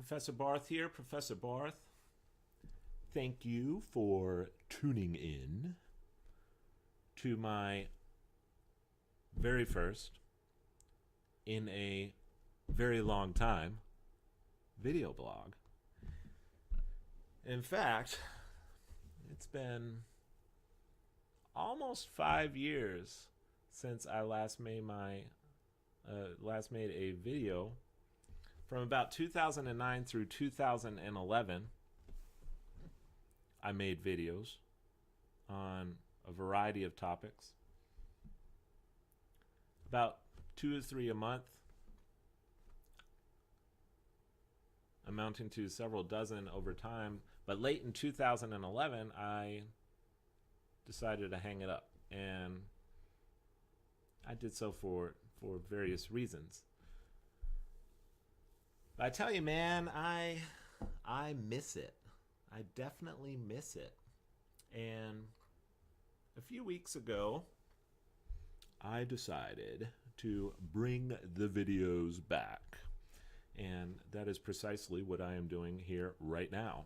Professor Barth here, Professor Barth. Thank you for tuning in to my very first, in a very long time, video blog. In fact, it's been almost 5 years since I last made a video. From about 2009 through 2011, I made videos on a variety of topics, about 2 to 3 a month, amounting to several dozen over time. But late in 2011, I decided to hang it up, and I did so for various reasons. But I tell you, man, I miss it. I definitely miss it. And a few weeks ago, I decided to bring the videos back. And that is precisely what I am doing here right now.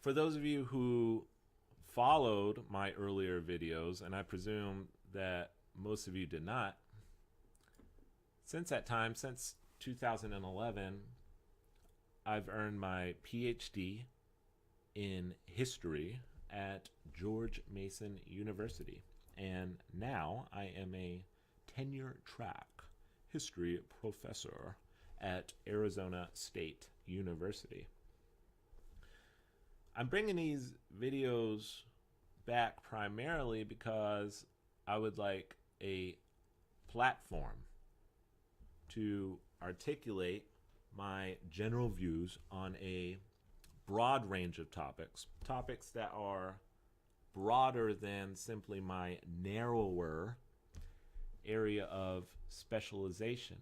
For those of you who followed my earlier videos, and I presume that most of you did not, since that time, since 2011, I've earned my PhD in history at George Mason University, and now I am a tenure-track history professor at Arizona State University. I'm bringing these videos back primarily because I would like a platform to articulate my general views on a broad range of topics that are broader than simply my narrower area of specialization.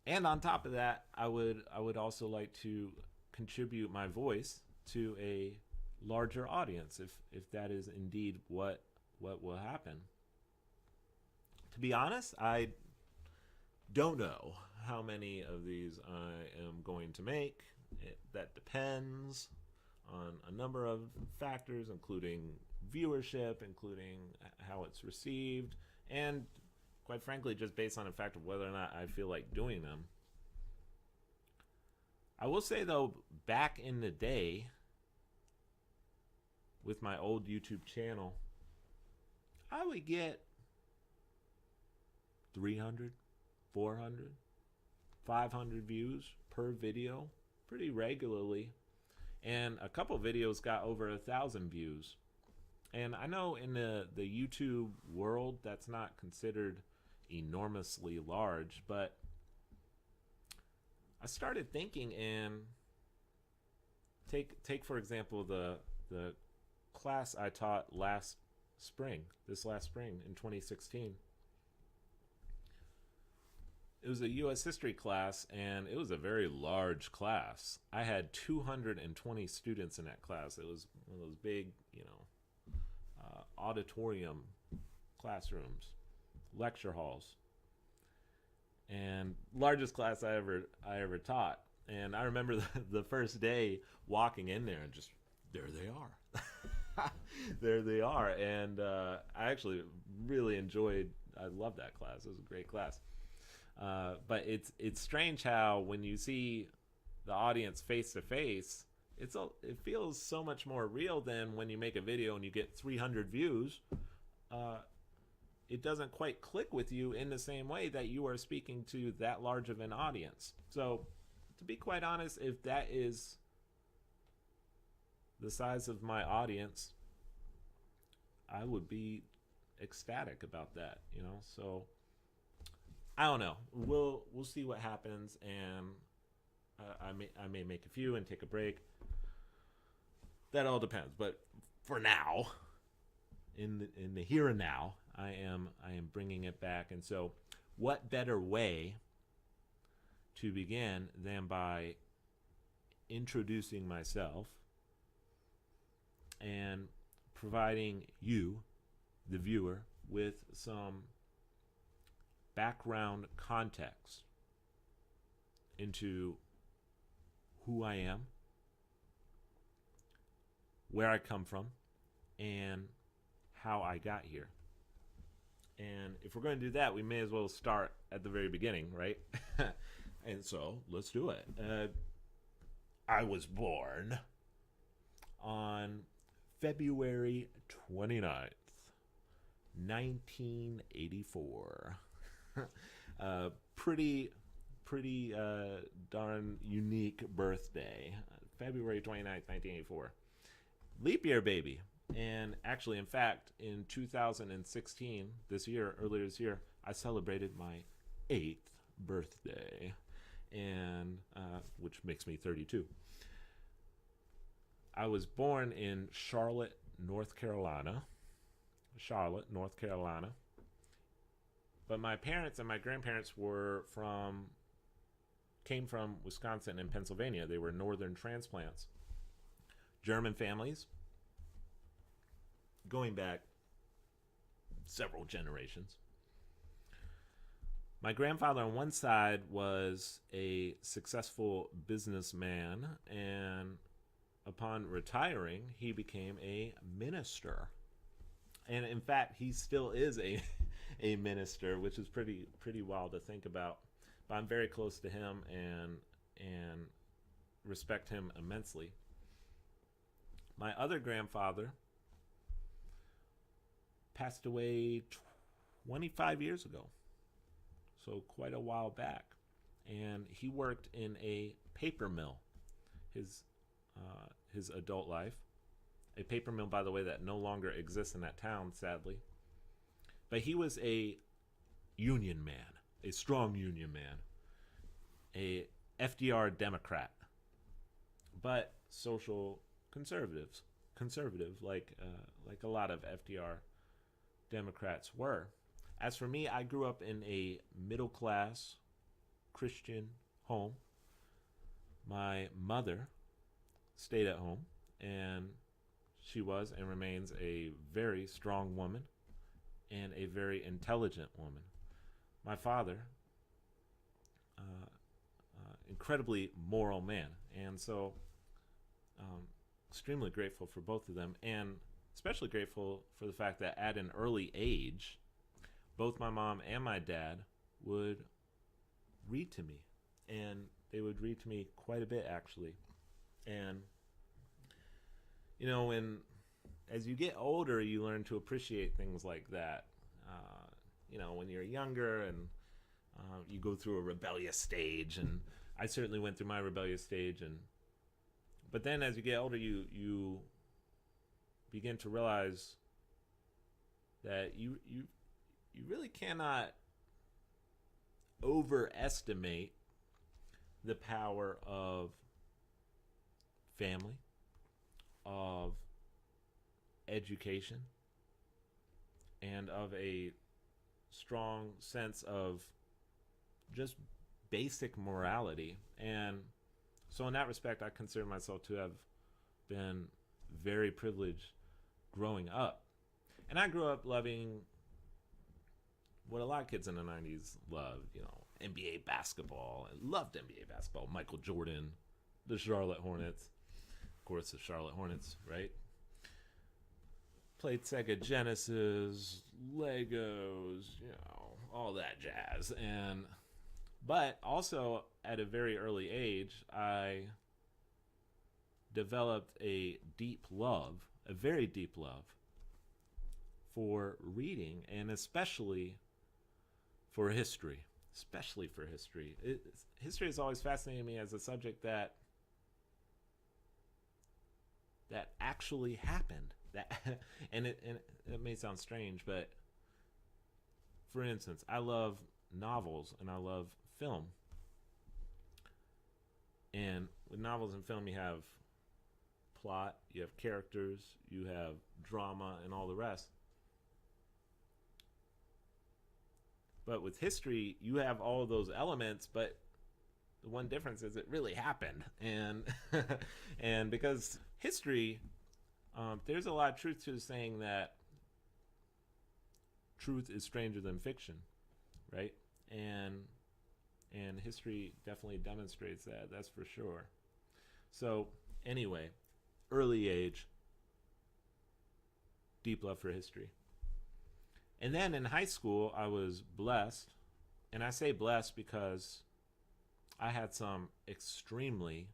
And on top of that, I would also like to contribute my voice to a larger audience, if that is indeed what will happen. To be honest, I don't know how many of these I am going to make. That depends on a number of factors, including viewership, including how it's received, and quite frankly, just based on the fact of whether or not I feel like doing them. I will say, though, back in the day, with my old YouTube channel, I would get 300, 400, 500 views per video pretty regularly, and a couple videos got over 1,000 views. And I know in the YouTube world that's not considered enormously large, but I started thinking, and take for example the class I taught this last spring in 2016. It was a U.S. history class, and it was a very large class. I had 220 students in that class. It was one of those big, auditorium classrooms, lecture halls, and largest class I ever taught. And I remember the first day walking in there, and just there they are. There they are. And I actually really I loved that class. It was a great class. But it's strange how when you see the audience face to face, it feels so much more real than when you make a video and you get 300 views. It doesn't quite click with you in the same way that you are speaking to that large of an audience. So, to be quite honest, if that is the size of my audience, I would be ecstatic about that, So I don't know. We'll see what happens, and I may make a few and take a break. That all depends. But for now, in the here and now, I am bringing it back. And so, what better way to begin than by introducing myself and providing you, the viewer, with some background context into who I am, where I come from, and how I got here. And if we're going to do that, we may as well start at the very beginning, right? And so let's do it. I was born on February 29th, 1984. Pretty darn unique birthday. February 29th, 1984. Leap year, baby. And actually, in fact, in 2016, earlier this year, I celebrated my 8th birthday, and which makes me 32. I was born in Charlotte, North Carolina. But my parents and my grandparents came from Wisconsin and Pennsylvania. They were northern transplants. German families, going back several generations. My grandfather on one side was a successful businessman, and upon retiring, he became a minister. And in fact, he still is a minister, which is pretty wild to think about. But I'm very close to him and respect him immensely. My other grandfather passed away 25 years ago, so quite a while back, and he worked in a paper mill his adult life. A paper mill, by the way, that no longer exists in that town, sadly. But he was a union man, a strong union man, a FDR Democrat, but social conservative, like a lot of FDR Democrats were. As for me, I grew up in a middle-class Christian home. My mother stayed at home, and she was and remains a very strong woman and a very intelligent woman. My father, incredibly moral man, and so extremely grateful for both of them, and especially grateful for the fact that at an early age, both my mom and my dad would read to me, and they would read to me quite a bit, actually. And as you get older, you learn to appreciate things like that. When you're younger and you go through a rebellious stage, and I certainly went through my rebellious stage, but then as you get older, you begin to realize that you really cannot overestimate the power of family, of education, and of a strong sense of just basic morality. And so in that respect, I consider myself to have been very privileged growing up. And I grew up loving what a lot of kids in the 90s loved, NBA basketball. I loved NBA basketball. Michael Jordan, the Charlotte Hornets. Of course, the Charlotte Hornets, right? Played Sega Genesis, Legos, all that jazz. But also at a very early age, I developed a very deep love for reading, and especially for history. History has always fascinated me as a subject that actually happened. And it may sound strange, but for instance, I love novels and I love film. And with novels and film, you have plot, you have characters, you have drama, and all the rest. But with history, you have all of those elements, but the one difference is it really happened. And because history, there's a lot of truth to saying that truth is stranger than fiction, right? And And history definitely demonstrates that, that's for sure. So, anyway, early age, deep love for history. And then in high school, I was blessed. And I say blessed because I had some extremely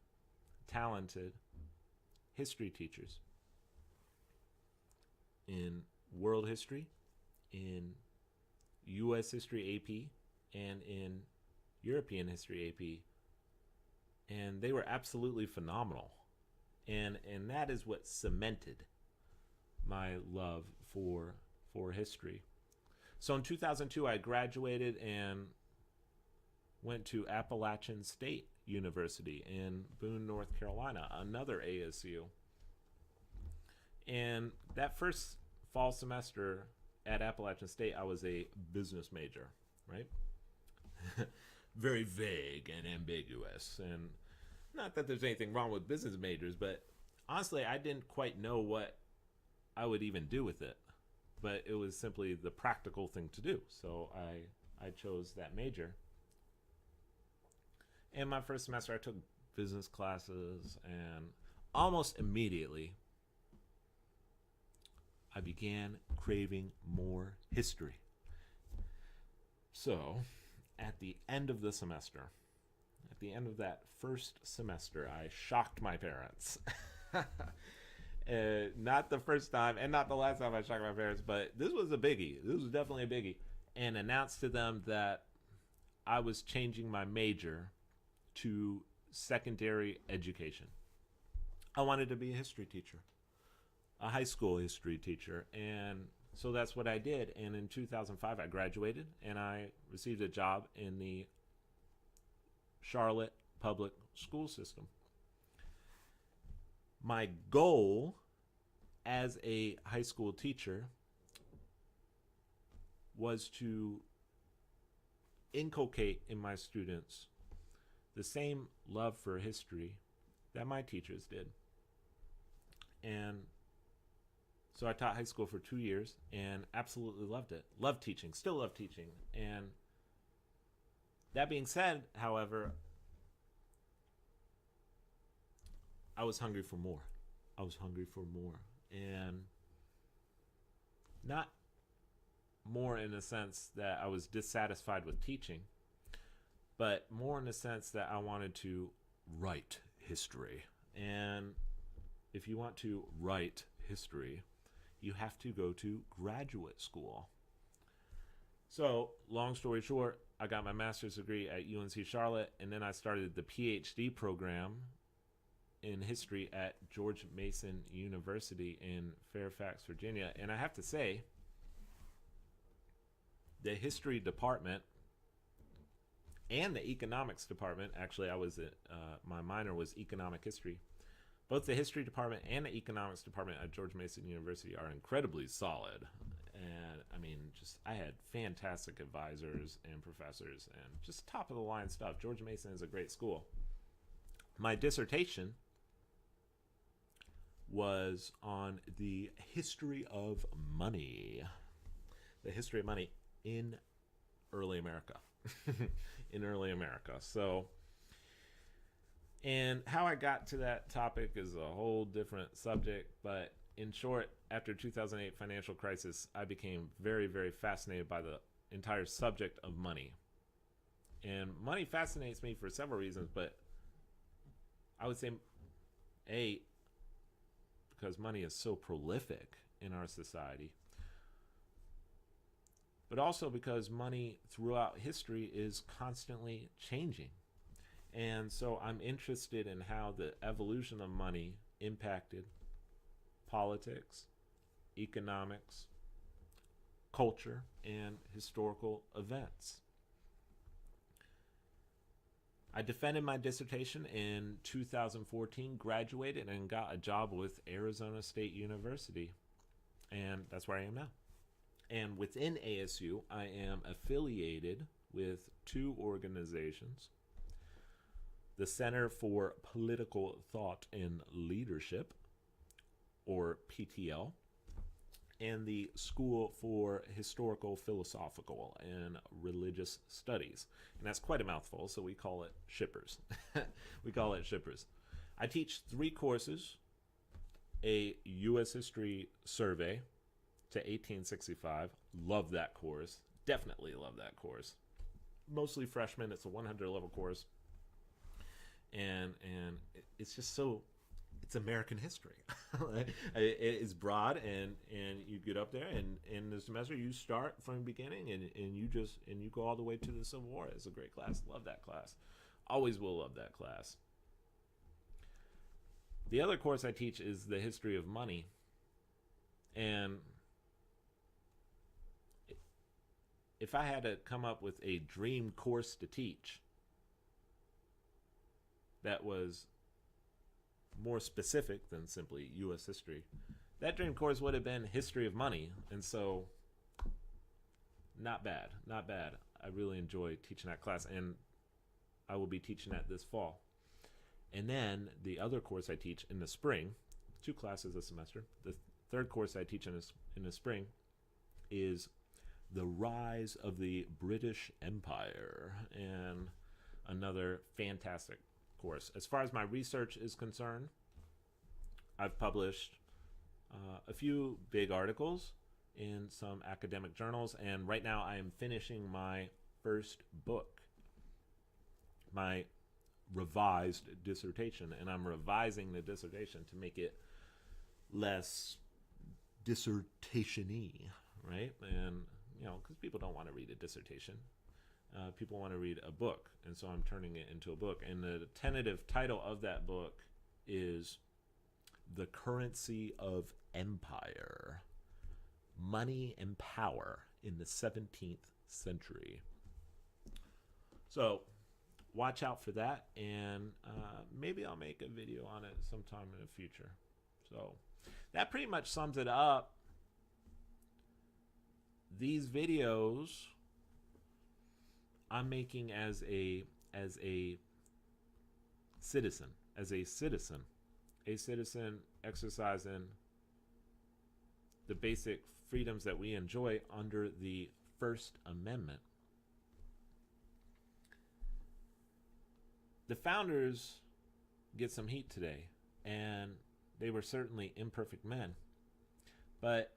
talented history teachers in world history, in U.S. history AP, and in European history AP. And they were absolutely phenomenal. And that is what cemented my love for history. So in 2002, I graduated and went to Appalachian State University in Boone, North Carolina, another ASU. And that first fall semester at Appalachian State, I was a business major, right? Very vague and ambiguous. And not that there's anything wrong with business majors, but honestly, I didn't quite know what I would even do with it. But it was simply the practical thing to do. So I chose that major. And my first semester, I took business classes, and almost immediately, I began craving more history. So, at the end of the semester, at the end of that first semester, I shocked my parents. Not the first time and not the last time I shocked my parents, but this was a biggie. This was definitely a biggie. And announced to them that I was changing my major to secondary education. I wanted to be a history teacher, a high school history teacher. And so that's what I did. And in 2005, I graduated and I received a job in the Charlotte public school system. My goal as a high school teacher was to inculcate in my students the same love for history that my teachers did. And so I taught high school for 2 years and absolutely loved it. Loved teaching, still love teaching. And that being said, however, I was hungry for more. I was hungry for more. And not more in the sense that I was dissatisfied with teaching, but more in the sense that I wanted to write history. And if you want to write history, you have to go to graduate school. So, long story short, I got my master's degree at UNC Charlotte, and then I started the PhD program in history at George Mason University in Fairfax, Virginia. And I have to say, the history department and the economics department, actually my minor was economic history. Both the history department and the economics department at George Mason University are incredibly solid. And I mean, I had fantastic advisors and professors and just top of the line stuff. George Mason is a great school. My dissertation was on the history of money. The history of money in early America. In early America. So, and how I got to that topic is a whole different subject, but in short, after 2008 financial crisis, I became very, very fascinated by the entire subject of money. And money fascinates me for several reasons, but I would say, A, because money is so prolific in our society, but also because money throughout history is constantly changing. And so I'm interested in how the evolution of money impacted politics, economics, culture, and historical events. I defended my dissertation in 2014, graduated, and got a job with Arizona State University. And that's where I am now. And within ASU, I am affiliated with two organizations: the Center for Political Thought and Leadership, or PTL, and the School for Historical, Philosophical, and Religious Studies. And that's quite a mouthful, so we call it Shippers. We call it Shippers. I teach 3 courses: a U.S. History Survey to 1865. Love that course. Definitely love that course. Mostly freshmen. It's a 100 level course. And it's just so, it's American history. It is broad, and you get up there, and in the semester you start from the beginning, and you go all the way to the Civil War. It's a great class. Love that class. Always will love that class. The other course I teach is the history of money. And if I had to come up with a dream course to teach that was more specific than simply U.S. history, that dream course would have been history of money. And so, not bad. I really enjoy teaching that class, and I will be teaching that this fall. And then the other course I teach in the spring, 2 classes a semester. The third course I teach in the spring is the rise of the British Empire, and another fantastic course. As far as my research is concerned, I've published a few big articles in some academic journals, and right now I am finishing my first book, my revised dissertation, and I'm revising the dissertation to make it less dissertation-y, right? And, because people don't want to read a dissertation. People want to read a book, and so I'm turning it into a book. And the tentative title of that book is The Currency of Empire: Money and Power in the 17th Century. So watch out for that, and maybe I'll make a video on it sometime in the future. So that pretty much sums it up. These videos I'm making as a citizen exercising the basic freedoms that we enjoy under the First Amendment. The founders get some heat today, and they were certainly imperfect men. But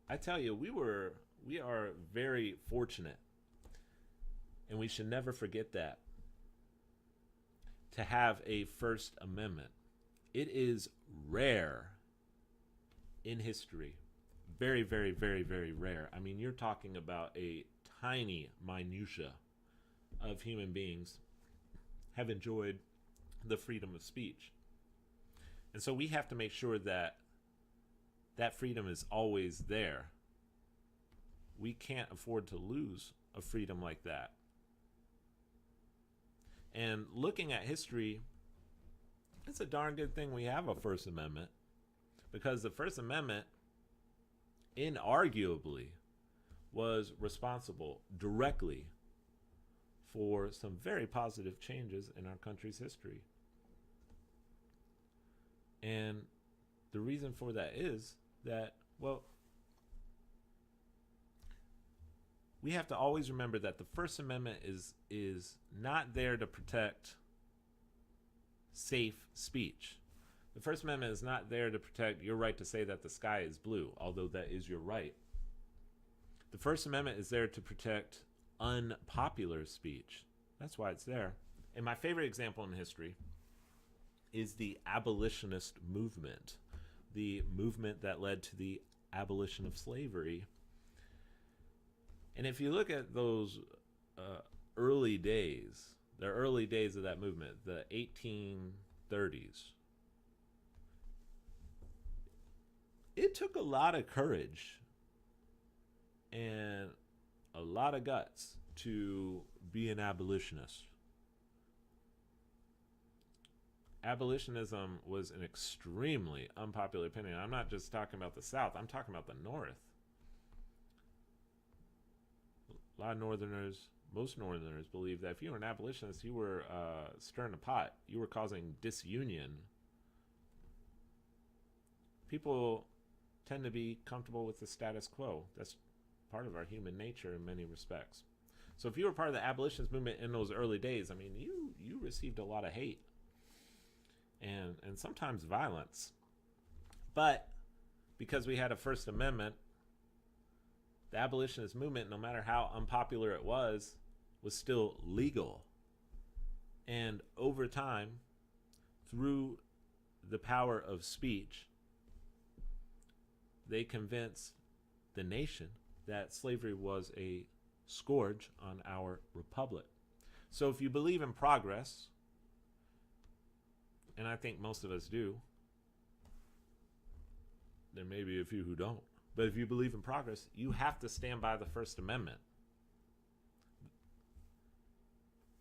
I tell you, we are very fortunate, and we should never forget that, to have a First Amendment. It is rare in history. Very, very, very, very rare. I mean, you're talking about a tiny minutia of human beings have enjoyed the freedom of speech. And so we have to make sure that that freedom is always there. We can't afford to lose a freedom like that. And looking at history, it's a darn good thing we have a First Amendment, because the First Amendment inarguably was responsible directly for some very positive changes in our country's history. And the reason for that is that, well, we have to always remember that the First Amendment is not there to protect safe speech. The First Amendment is not there to protect your right to say that the sky is blue, although that is your right. The First Amendment is there to protect unpopular speech. That's why it's there. And my favorite example in history is the abolitionist movement, the movement that led to the abolition of slavery. And if you look at those early days, the early days of that movement, the 1830s, it took a lot of courage and a lot of guts to be an abolitionist. Abolitionism was an extremely unpopular opinion. I'm not just talking about the South, I'm talking about the North. A lot of Northerners, most Northerners, believe that if you were an abolitionist, you were stirring the pot. You were causing disunion people tend to be comfortable with the status quo. That's part of our human nature in many respects. So if you were part of the abolitionist movement in those early days, I mean, you received a lot of hate and sometimes violence. But because we had a First Amendment, the abolitionist movement, no matter how unpopular it was still legal. And over time, through the power of speech, they convinced the nation that slavery was a scourge on our republic. So if you believe in progress, and I think most of us do, there may be a few who don't, but if you believe in progress, you have to stand by the First Amendment.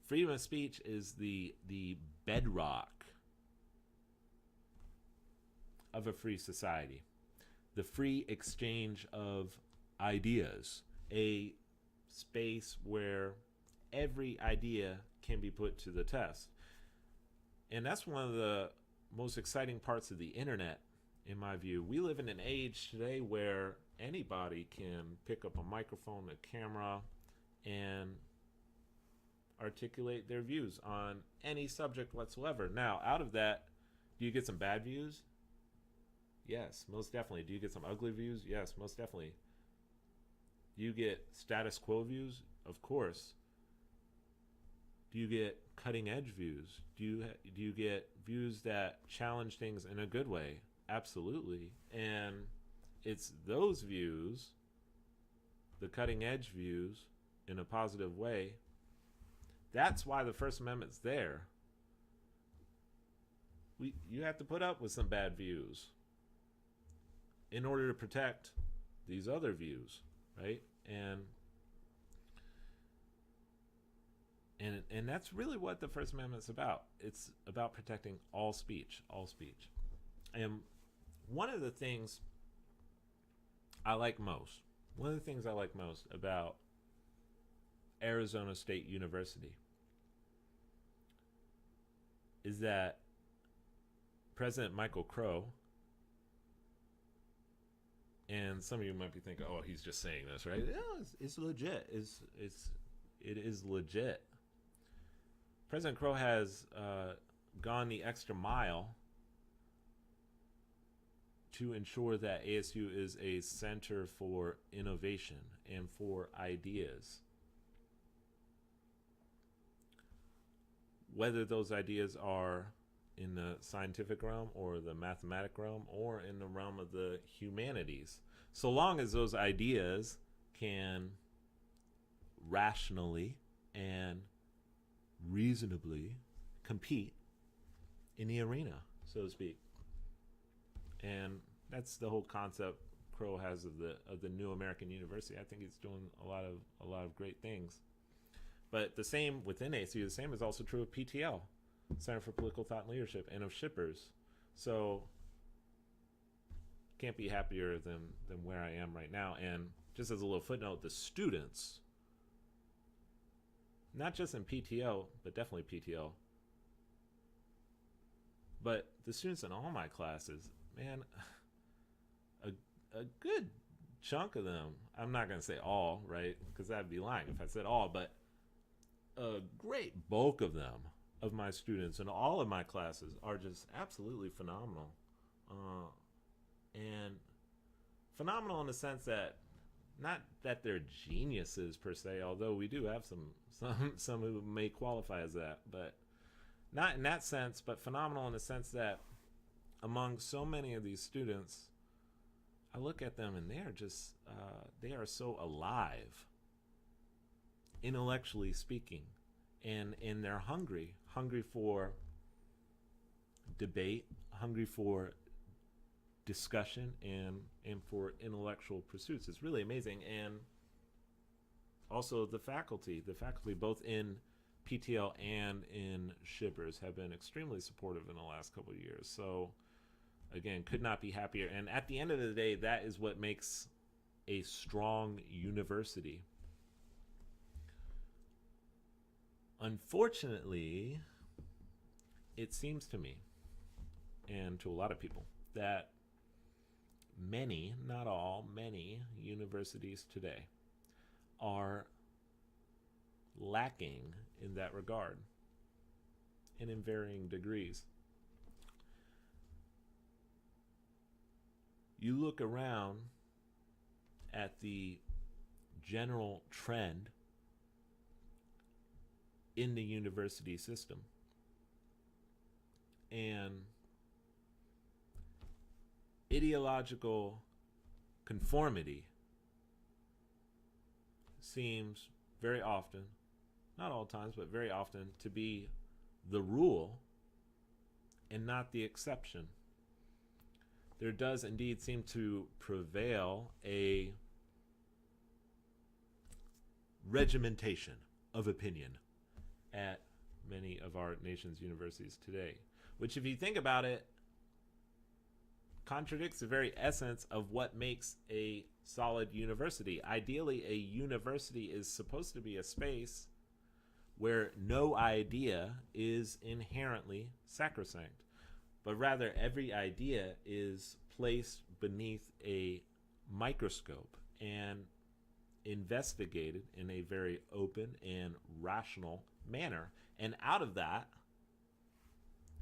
Freedom of speech is the bedrock of a free society. The free exchange of ideas, a space where every idea can be put to the test. And that's one of the most exciting parts of the internet, in my view. We live in an age today where anybody can pick up a microphone, a camera, and articulate their views on any subject whatsoever. Now, out of that, do you get some bad views? Yes, most definitely. Do you get some ugly views? Yes, most definitely. Do you get status quo views? Of course. Do you get cutting edge views? Do you get views that challenge things in a good way? Absolutely. And it's those views, the cutting edge views, in a positive way. That's why the First Amendment's there. You have to put up with some bad views in order to protect these other views, right? And that's really what the First Amendment's about. It's about protecting all speech, all speech. And one of the things I like most about Arizona State University is that President Michael Crow, and some of you might be thinking, oh, he's just saying this, right? Yeah, it's legit. It is legit. President Crow has gone the extra mile to ensure that ASU is a center for innovation and for ideas. Whether those ideas are in the scientific realm or the mathematic realm or in the realm of the humanities, so long as those ideas can rationally and reasonably compete in the arena, so to speak. And that's the whole concept Crow has of the new American University. I think it's doing a lot of great things. But the same within ASU, the same is also true of PTL, Center for Political Thought and Leadership, and of Shippers. So can't be happier than where I am right now. And just as a little footnote, the students, not just in PTL, but definitely PTL, but the students in all my classes, man, a good chunk of them, I'm not going to say all, right? Because that'd be lying if I said all, but a great bulk of them, of my students in all of my classes, are just absolutely phenomenal. And phenomenal in the sense that, not that they're geniuses per se, although we do have some who may qualify as that, but not in that sense, but phenomenal in the sense that among so many of these students, I look at them and they are just, they are so alive, intellectually speaking, and they're hungry for debate, hungry for discussion, and for intellectual pursuits. It's really amazing. And also the faculty both in PTL and in Shippers have been extremely supportive in the last couple of years. So again, could not be happier. And at the end of the day, that is what makes a strong university. Unfortunately, it seems to me, and to a lot of people, that many, not all, many universities today are lacking in that regard, and in varying degrees. You look around at the general trend in the university system, and ideological conformity seems very often, not all times, but very often, to be the rule and not the exception. There does indeed seem to prevail a regimentation of opinion at many of our nation's universities today, which, if you think about it, contradicts the very essence of what makes a solid university. Ideally, a university is supposed to be a space where no idea is inherently sacrosanct, but rather every idea is placed beneath a microscope and investigated in a very open and rational manner. And out of that,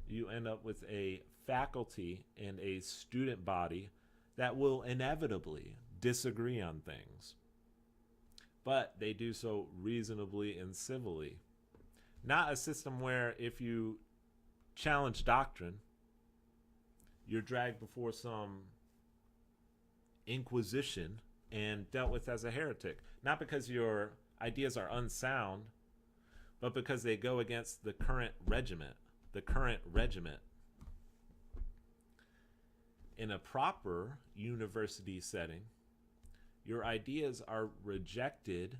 you end up with a faculty and a student body that will inevitably disagree on things, but they do so reasonably and civilly. Not a system where if you challenge doctrine, you're dragged before some inquisition and dealt with as a heretic. Not because your ideas are unsound, but because they go against the current regiment. The current regiment. In a proper university setting, your ideas are rejected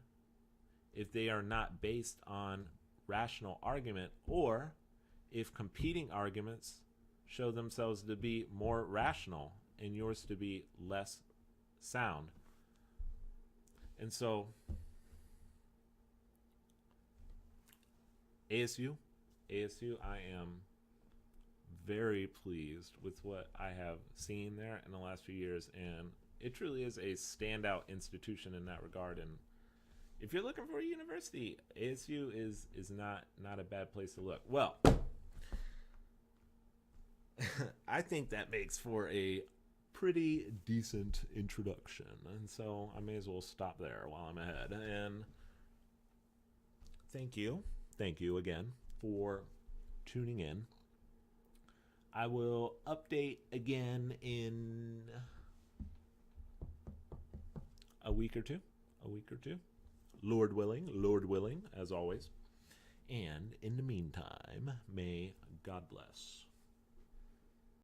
if they are not based on rational argument, or if competing arguments show themselves to be more rational and yours to be less sound. And so ASU, I am very pleased with what I have seen there in the last few years, and it truly is a standout institution in that regard. And if you're looking for a university, ASU is not a bad place to look. Well, I think that makes for a pretty decent introduction, and so I may as well stop there while I'm ahead. And thank you again for tuning in. I will update again in a week or two. Lord willing, as always. And in the meantime, may God bless.